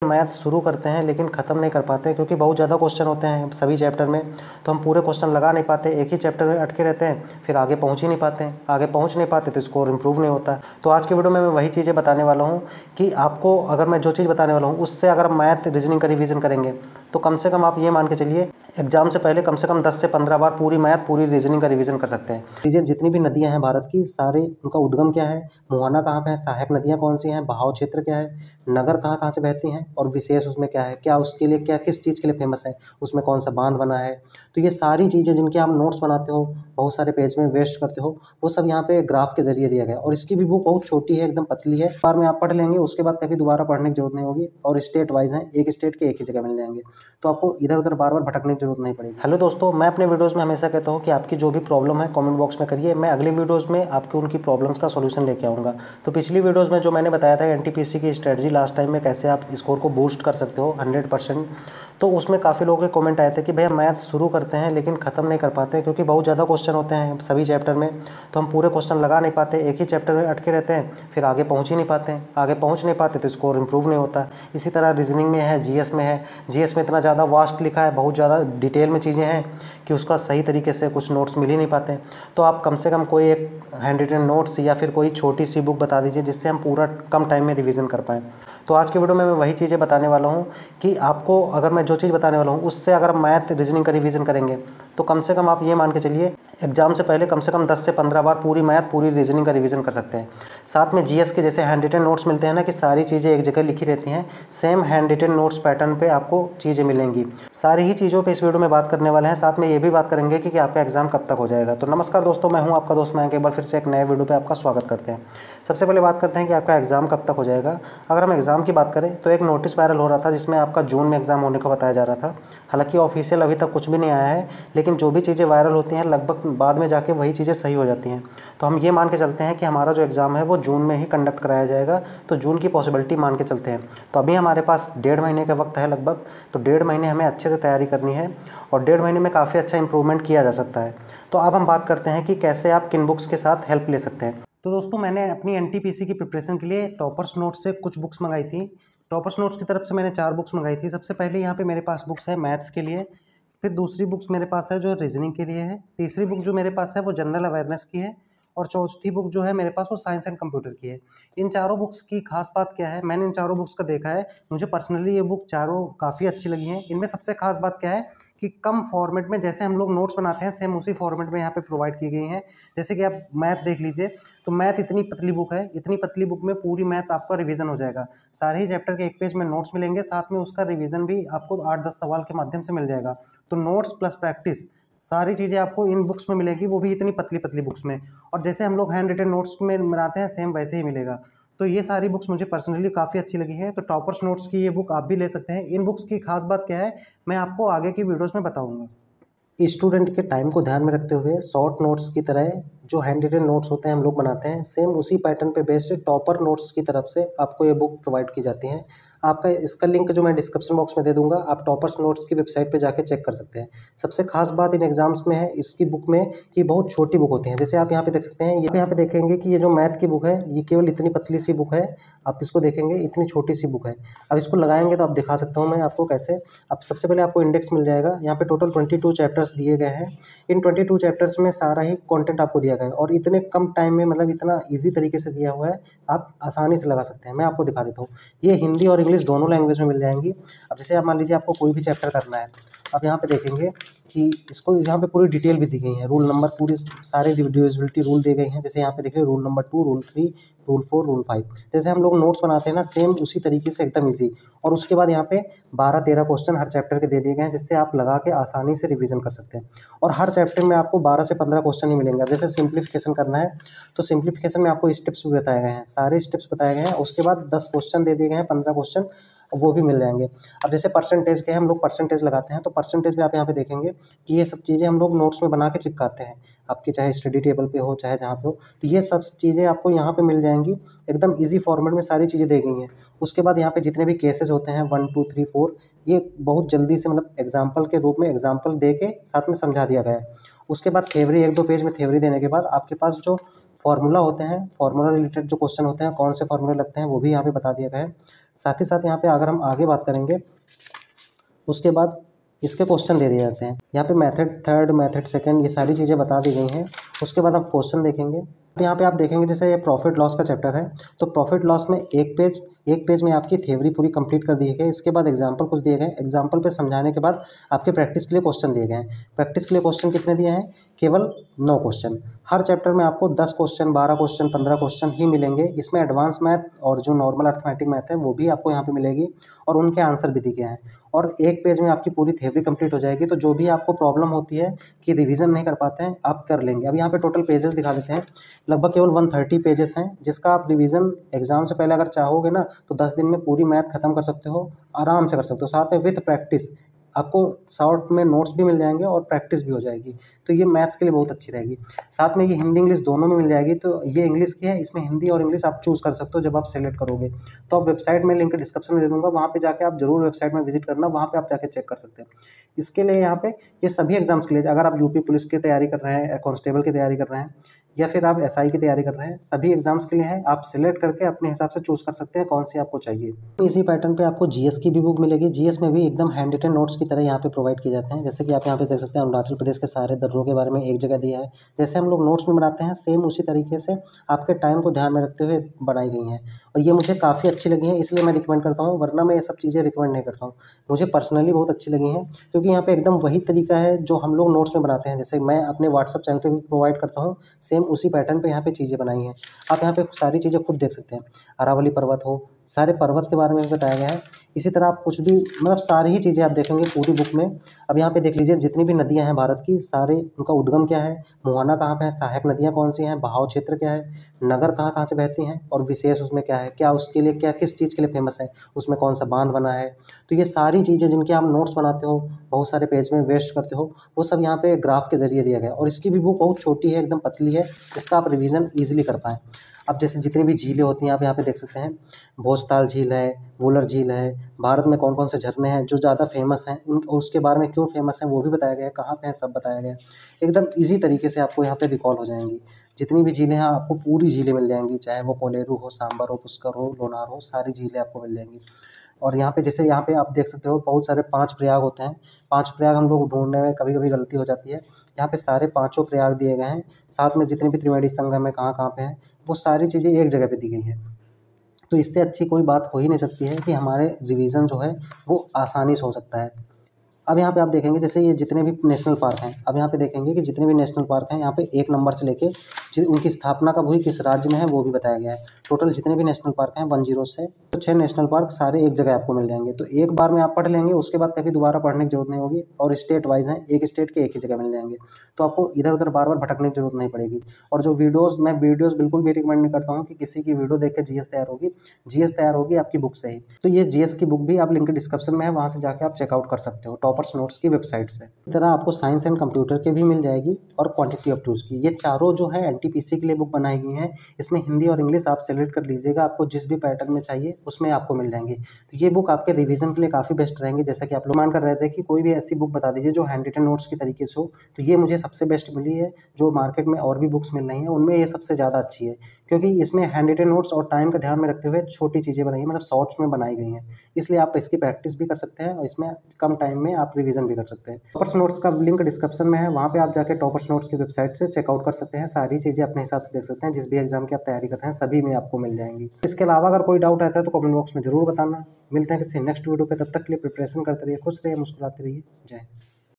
Math शुरू करते हैं लेकिन ख़त्म नहीं कर पाते, क्योंकि बहुत ज़्यादा क्वेश्चन होते हैं सभी चैप्टर में, तो हम पूरे क्वेश्चन लगा नहीं पाते, एक ही चैप्टर में अटके रहते हैं, फिर आगे पहुंच ही नहीं पाते हैं। आगे पहुंच नहीं पाते तो स्कोर इंप्रूव नहीं होता। तो आज के वीडियो में मैं वही चीज़ें बताने वाला हूँ कि आपको, अगर मैं जो चीज़ बताने वाला हूँ उससे अगर मैथ रीजनिंग का रिवीजन करेंगे तो कम से कम आप ये मान के चलिए एग्जाम से पहले कम से कम 10 से 15 बार पूरी मैथ पूरी रीजनिंग का रिवीजन कर सकते हैं। लीजिए, जितनी भी नदियां हैं भारत की, सारे उनका उद्गम क्या है, मुहाना कहाँ पे है, सहायक नदियां कौन सी हैं, बहाव क्षेत्र क्या है, नगर कहाँ कहाँ से बहती हैं, और विशेष उसमें क्या है, क्या उसके लिए क्या किस चीज़ के लिए फेमस है, उसमें कौन सा बांध बना है। तो ये सारी चीज़ें जिनके आप नोट्स बनाते हो, बहुत सारे पेज में वेस्ट करते हो, वो सब यहाँ पे ग्राफ के जरिए दिया गया है। और इसकी भी बुक बहुत छोटी है, एकदम पतली है, बार में आप पढ़ लेंगे, उसके बाद कभी दोबारा पढ़ने की जरूरत नहीं होगी। और स्टेट वाइज है, एक स्टेट के एक ही जगह मिल जाएंगे, तो आपको इधर उधर बार बार भटकने की जरूरत नहीं पड़ेगी। हेलो दोस्तों, मैं अपने वीडियोस में हमेशा कहता हूँ कि आपकी जो भी प्रॉब्लम है कमेंट बॉक्स में करिए, मैं अगले वीडियोस में आपके उनकी प्रॉब्लम्स का सॉल्यूशन लेके आऊँगा। तो पिछली वीडियोस में जो मैंने बताया था एनटीपीसी की स्ट्रेटजी लास्ट टाइम में कैसे आप स्कोर को बूस्ट कर सकते हो 100%, तो उसमें काफ़ी लोगों के कमेंट आए थे कि भैया मैथ शुरू करते हैं लेकिन ख़त्म नहीं कर पाते, क्योंकि बहुत ज़्यादा क्वेश्चन होते हैं सभी चैप्टर में, तो हम पूरे क्वेश्चन लगा नहीं पाते, एक ही चैप्टर में अटके रहते हैं, फिर आगे पहुंच ही नहीं पाते हैं। आगे पहुंच नहीं पाते तो स्कोर इंप्रूव नहीं होता। इसी तरह रीजनिंग में है, जीएस में है, जीएस में इतना ज़्यादा वास्ट लिखा है, बहुत ज़्यादा डिटेल में चीज़ें हैं कि उसका सही तरीके से कुछ नोट्स मिल ही नहीं पाते। तो आप कम से कम कोई एक हैंड रिटन नोट्स या फिर कोई छोटी सी बुक बता दीजिए जिससे हम पूरा कम टाइम में रिवीजन कर पाएँ। तो आज के वीडियो में मैं वही चीज़ें बताने वाला हूँ कि आपको, अगर मैं जो चीज़ बताने वाला हूँ उससे अगर मैथ रीजनिंग का रिवीजन करेंगे तो कम से कम आप ये मान के चलिए एग्जाम से पहले कम से कम 10 से 15 बार पूरी मैथ पूरी रीजनिंग का रिवीजन कर सकते हैं। साथ में जीएस के जैसे हैंड रिटन नोट्स मिलते हैं ना, कि सारी चीज़ें एक जगह लिखी रहती हैं, same hand written notes pattern पे आपको चीज़ें मिलेंगी। सारी ही चीज़ों पे इस वीडियो में बात करने वाले हैं। साथ में ये भी बात करेंगे कि आपका एग्जाम कब तक हो जाएगा। तो नमस्कार दोस्तों, मैं हूँ आपका दोस्त मयंक, एक बार फिर से एक नए वीडियो पर आपका स्वागत करते हैं। सबसे पहले बात करते हैं कि आपका एग्जाम कब तक हो जाएगा। अगर हम एग्जाम की बात करें तो एक नोटिस वायरल हो रहा था जिसमें आपका जून में एग्जाम होने का बताया जा रहा था। हालांकि ऑफिशियल अभी तक कुछ भी नहीं आया है, लेकिन जो भी चीज़ें वायरल होती हैं लगभग बाद में जाके वही चीज़ें सही हो जाती हैं। तो हम ये मान के चलते हैं कि हमारा जो एग्ज़ाम है वो जून में ही कंडक्ट कराया जाएगा, तो जून की पॉसिबिलिटी मान के चलते हैं। तो अभी हमारे पास 1.5 महीने का वक्त है लगभग, तो 1.5 महीने हमें अच्छे से तैयारी करनी है और 1.5 महीने में काफ़ी अच्छा इंप्रूवमेंट किया जा सकता है। तो अब हम बात करते हैं कि कैसे आप किन बुक्स के साथ हेल्प ले सकते हैं। तो दोस्तों, मैंने अपनी एनटीपीसी की प्रिपरेशन के लिए टॉपर्स नोट्स से कुछ बुक्स मंगाई थी। टॉपर्स नोट्स की तरफ से मैंने 4 बुक्स मंगाई थी। सबसे पहले यहाँ पे मेरे पास बुक्स है मैथ्स के लिए, फिर दूसरी बुक्स मेरे पास है जो रीजनिंग के लिए है, तीसरी बुक जो मेरे पास है वो जनरल अवेयरनेस की है, और चौथी बुक जो है मेरे पास वो साइंस एंड कंप्यूटर की है। इन चारों बुक्स की खास बात क्या है, मैंने इन चारों बुक्स का देखा है, मुझे पर्सनली ये बुक चारों काफ़ी अच्छी लगी हैं। इनमें सबसे खास बात क्या है कि कम फॉर्मेट में, जैसे हम लोग नोट्स बनाते हैं सेम उसी फॉर्मेट में यहाँ पे प्रोवाइड की गई हैं। जैसे कि आप मैथ देख लीजिए, तो मैथ इतनी पतली बुक है, इतनी पतली बुक में पूरी मैथ आपका रिवीजन हो जाएगा। सारे ही चैप्टर के एक पेज में नोट्स मिलेंगे, साथ में उसका रिवीजन भी आपको 8-10 सवाल के माध्यम से मिल जाएगा। तो नोट्स प्लस प्रैक्टिस सारी चीज़ें आपको इन बुक्स में मिलेगी, वो भी इतनी पतली पतली बुक्स में। और जैसे हम लोग हैंड रिटन नोट्स में बनाते हैं सेम वैसे ही मिलेगा। तो ये सारी बुक्स मुझे पर्सनली काफ़ी अच्छी लगी है। तो टॉपर्स नोट्स की ये बुक आप भी ले सकते हैं। इन बुक्स की खास बात क्या है मैं आपको आगे की वीडियोज़ में बताऊँगा। स्टूडेंट के टाइम को ध्यान में रखते हुए शॉर्ट नोट्स की तरह जो हैंड रिटन नोट्स होते हैं हम लोग बनाते हैं, सेम उसी पैटर्न पे बेस्ड टॉपर नोट्स की तरफ से आपको ये बुक प्रोवाइड की जाती हैं। आपका इसका लिंक जो मैं डिस्क्रिप्शन बॉक्स में दे दूंगा, आप टॉपर्स नोट्स की वेबसाइट पे जाके चेक कर सकते हैं। सबसे खास बात इन एग्जाम्स में है इसकी बुक में कि बहुत छोटी बुक होती हैं। जैसे आप यहाँ पे देख सकते हैं, ये यहाँ पे देखेंगे कि ये जो मैथ की बुक है ये केवल इतनी पतली सी बुक है। आप इसको देखेंगे इतनी छोटी सी बुक है। अब इसको लगाएंगे तो आप दिखा सकता हूँ मैं आपको कैसे। अब सबसे पहले आपको इंडेक्स मिल जाएगा। यहाँ पे टोटल 22 चैप्टर्स दिए गए हैं। इन 22 चैप्टर्स में सारा ही कंटेंट आपको दिया गया है और इतने कम टाइम में, मतलब इतना इजी तरीके से दिया हुआ है, आप आसानी से लगा सकते हैं। मैं आपको दिखा देता हूँ। ये हिंदी और इंग्लिश दोनों लैंग्वेज में मिल जाएंगी। अब जैसे आप मान लीजिए आपको कोई भी चैप्टर करना है, आप यहाँ पे देखेंगे कि इसको यहाँ पे पूरी डिटेल भी दी गई है, रूल नंबर पूरी सारे डिविजिबिलिटी रूल दिए गए हैं। जैसे यहाँ पे देखिए rule number 2, rule 3, rule 4, rule 5, जैसे हम लोग नोट्स बनाते हैं ना सेम उसी तरीके से एकदम ईजी। और उसके बाद यहाँ पे 12-13 क्वेश्चन हर चैप्टर के दे दिए गए हैं, जिससे आप लगा के आसानी से रिवीजन कर सकते हैं। और हर चैप्टर में आपको 12 से 15 क्वेश्चन ही मिलेंगे। अब जैसे सिंप्लीफिकेशन करना है तो सिंप्लीफिकेशन में आपको स्टेप्स भी बताए गए हैं, सारे स्टेप्स बताए गए हैं। उसके बाद 10 क्वेश्चन दे दिए गए हैं, 15 क्वेश्चन वो भी मिल जाएंगे। अब जैसे परसेंटेज के हम लोग परसेंटेज लगाते हैं, तो परसेंटेज में आप यहाँ पे देखेंगे कि ये सब चीज़ें हम लोग नोट्स में बना के चिपकाते हैं, आपकी चाहे स्टडी टेबल पे हो चाहे जहाँ पे हो। तो ये सब चीज़ें आपको यहाँ पे मिल जाएंगी, एकदम ईजी फॉर्मेट में सारी चीज़ें दी गई हैं। उसके बाद यहाँ पे जितने भी केसेस होते हैं 1, 2, 3, 4, ये बहुत जल्दी से, मतलब एग्जाम्पल के रूप में एग्जाम्पल दे के साथ में समझा दिया गया है। उसके बाद थ्योरी 1-2 पेज में थ्योरी देने के बाद आपके पास जो फार्मूला होते हैं, फार्मूला रिलेटेड जो क्वेश्चन होते हैं, कौन से फार्मूले लगते हैं वो भी यहाँ पे बता दिया गया है। साथ ही साथ यहाँ पे अगर हम आगे बात करेंगे, उसके बाद इसके क्वेश्चन दे दिए जाते हैं। यहाँ पे मेथड थर्ड, मेथड सेकंड, ये सारी चीज़ें बता दी गई हैं। उसके बाद आप क्वेश्चन देखेंगे। यहाँ पे आप देखेंगे जैसे ये प्रॉफिट लॉस का चैप्टर है, तो प्रॉफिट लॉस में एक पेज में आपकी थ्योरी पूरी कंप्लीट कर दी गई। इसके बाद एग्जाम्पल कुछ दिए गए, एग्जाम्पल पे समझाने के बाद आपके प्रैक्टिस के लिए क्वेश्चन दिए गए हैं। प्रैक्टिस के लिए क्वेश्चन कितने दिए हैं? केवल 9 क्वेश्चन। हर चैप्टर में आपको 10 क्वेश्चन, 12 क्वेश्चन, 15 क्वेश्चन ही मिलेंगे। इसमें एडवांस मैथ और जो नॉर्मल अर्थमेटिक मैथ है वो भी आपको यहाँ पे मिलेगी और उनके आंसर भी दिए गए हैं। और एक पेज में आपकी पूरी थ्योरी कंप्लीट हो जाएगी। तो जो भी आपको प्रॉब्लम होती है कि रिवीजन नहीं कर पाते हैं, आप कर लेंगे। अब यहाँ पे टोटल पेजेस दिखा देते हैं, लगभग केवल 130 पेजेस हैं, जिसका आप रिवीजन एग्जाम से पहले अगर चाहोगे ना तो 10 दिन में पूरी मैथ खत्म कर सकते हो, आराम से कर सकते हो। साथ में विथ प्रैक्टिस आपको शॉर्ट में नोट्स भी मिल जाएंगे और प्रैक्टिस भी हो जाएगी। तो ये मैथ्स के लिए बहुत अच्छी रहेगी। साथ में ये हिंदी इंग्लिश दोनों में मिल जाएगी। तो ये इंग्लिश की है, इसमें हिंदी और इंग्लिश आप चूज़ कर सकते हो जब आप सेलेक्ट करोगे। तो आप वेबसाइट में लिंक डिस्क्रिप्शन में दे दूँगा, वहाँ पे जाके आप जरूर वेबसाइट में विजिट करना, वहाँ पे आप जाके चेक कर सकते हैं। इसके लिए यहाँ पे ये सभी एग्जाम्स के लिए, अगर आप यूपी पुलिस की तैयारी कर रहे हैं, कांस्टेबल की तैयारी कर रहे हैं, या फिर आप एसआई की तैयारी कर रहे हैं, सभी एग्जाम्स के लिए है। आप सिलेक्ट करके अपने हिसाब से चूज़ कर सकते हैं कौन सी आपको चाहिए। इसी पैटर्न पे आपको जीएस की भी बुक मिलेगी। जीएस में भी एकदम हैंड रिटन नोट्स की तरह यहाँ पे प्रोवाइड किए जाते हैं। जैसे कि आप यहाँ पे देख सकते हैं, अरुणाचल प्रदेश के सारे दर्रों के बारे में एक जगह दिया है। जैसे हम लोग नोट्स में बनाते हैं, सेम उसी तरीके से आपके टाइम को ध्यान में रखते हुए बनाई गई हैं। और ये मुझे काफ़ी अच्छी लगी हैं, इसलिए मैं रिकमेंड करता हूँ, वरना मैं ये सब चीज़ें रिकमेंड नहीं करता हूँ। मुझे पर्सनली बहुत अच्छी लगी हैं, क्योंकि यहाँ पे एकदम वही तरीका है जो हम लोग नोट्स में बनाते हैं। जैसे मैं अपने व्हाट्सअप चैनल पे भी प्रोवाइड करता हूँ, सेम उसी पैटर्न पे यहाँ पे चीज़ें बनाई हैं। आप यहाँ पे सारी चीज़ें खुद देख सकते हैं। अरावली पर्वत हो, सारे पर्वत के बारे में भी बताया गया है। इसी तरह आप कुछ भी, मतलब सारी ही चीज़ें आप देखेंगे पूरी बुक में। अब यहाँ पे देख लीजिए, जितनी भी नदियाँ हैं भारत की, सारे उनका उद्गम क्या है, मुहाना कहाँ पे है, सहायक नदियाँ कौन सी हैं, बहाव क्षेत्र क्या है, नगर कहाँ कहाँ से बहती हैं, और विशेष उसमें क्या है, क्या उसके लिए क्या किस चीज़ के लिए फेमस है, उसमें कौन सा बांध बना है। तो ये सारी चीज़ें जिनके आप नोट्स बनाते हो, बहुत सारे पेज में वेस्ट करते हो, वो सब यहाँ पे ग्राफ के जरिए दिया गया है। और इसकी भी बुक बहुत छोटी है, एकदम पतली है, जिसका आप रिवीजन ईजिली कर पाएँ। अब जैसे जितनी भी झीलें होती हैं, आप यहाँ पे देख सकते हैं, भोजताल झील है, वुलर झील है, भारत में कौन कौन से झरने हैं जो ज़्यादा फेमस हैं, उन उसके बारे में क्यों फेमस हैं वो भी बताया गया है, कहाँ पे हैं सब बताया गया है। एकदम ईजी तरीके से आपको यहाँ पे रिकॉल हो जाएंगी। जितनी भी झीलें हैं आपको पूरी झीलें मिल जाएंगी, चाहे वो कोलेरू हो, सांबर हो, पुष्कर हो, लोनार हो, सारी झीलें आपको मिल जाएंगी। और यहाँ पे जैसे यहाँ पे आप देख सकते हो, बहुत सारे 5 प्रयाग होते हैं। 5 प्रयाग हम लोग ढूँढने में कभी-कभी गलती हो जाती है। यहाँ पे सारे पाँचों प्रयाग दिए गए हैं, साथ में जितने भी त्रिवेणी संगम है कहाँ-कहाँ पे हैं, वो सारी चीज़ें एक जगह पे दी गई हैं। तो इससे अच्छी कोई बात हो ही नहीं सकती है कि हमारे रिवीजन जो है वो आसानी से हो सकता है। अब यहाँ पे आप देखेंगे, जैसे ये जितने भी नेशनल पार्क हैं, अब यहाँ पे देखेंगे कि जितने भी नेशनल पार्क हैं, यहाँ पे 1 नंबर से लेके उनकी स्थापना कब हुई, किस राज्य में है, वो भी बताया गया है। टोटल जितने भी नेशनल पार्क हैं 10 से तो 6 नेशनल पार्क सारे एक जगह आपको मिल जाएंगे। तो एक बार में आप पढ़ लेंगे, उसके बाद कभी दोबारा पढ़ने की जरूरत नहीं होगी। और स्टेट वाइज हैं, एक स्टेट के एक ही जगह मिल जाएंगे, तो आपको इधर उधर बार बार भटकने की जरूरत नहीं पड़ेगी। और जो वीडियोज़, मैं वीडियोज़ बिल्कुल भी रिकमेंड नहीं करता हूँ कि किसी की वीडियो देख के जीएस तैयार होगी। जीएस तैयार होगी आपकी बुक से ही। तो ये जीएस की बुक भी आप लिंक डिस्क्रिप्शन में है, वहाँ से जाके आप चेकआउट कर सकते हो, टॉपर्स नोट्स की वेबसाइट से। इस तरह आपको साइंस एंड कंप्यूटर के भी मिल जाएगी और क्वांटिटी ऑफ टूल्स की। ये चारों जो है एनटीपीसी के लिए बुक बनाई गई हैं। इसमें हिंदी और इंग्लिश आप सेलेक्ट कर लीजिएगा, आपको जिस भी पैटर्न में चाहिए उसमें आपको मिल जाएंगे। तो ये बुक आपके रिवीजन के लिए काफ़ी बेस्ट रहेंगे। जैसा कि आप लोग मान कर रहे थे कि कोई भी ऐसी बुक बता दीजिए जो हैंड रिटन नोट्स की तरीके से हो, तो ये मुझे सबसे बेस्ट मिली है। जो मार्केट में और भी बुक्स मिल रही हैं उनमें ये सबसे ज़्यादा अच्छी है, क्योंकि इसमें हैंड रिटन नोट्स और टाइम का ध्यान में रखते हुए छोटी चीज़ें बनाई हैं, मतलब शॉर्ट्स में बनाई गई हैं। इसलिए आप इसकी प्रैक्टिस भी कर सकते हैं और इसमें कम टाइम में आप रिवीजन भी कर सकते हैं। टॉपर्स नोट्स का लिंक डिस्क्रिप्शन में है, वहाँ पे आप जाके टॉपर्स नोट्स की वेबसाइट से चेकआउट कर सकते हैं। सारी चीज़ें अपने हिसाब से देख सकते हैं, जिस भी एग्जाम की आप तैयारी कर रहे हैं सभी में आपको मिल जाएंगी। इसके अलावा अगर कोई डाउट आता है तो कमेंट बॉक्स में ज़रूर बताना। मिलते हैं किसी नेक्स्ट वीडियो पे, तब तक के लिए प्रिपरेशन करते रहिए, खुश रहिए, मुस्कुराते रहिए। जय हिंद।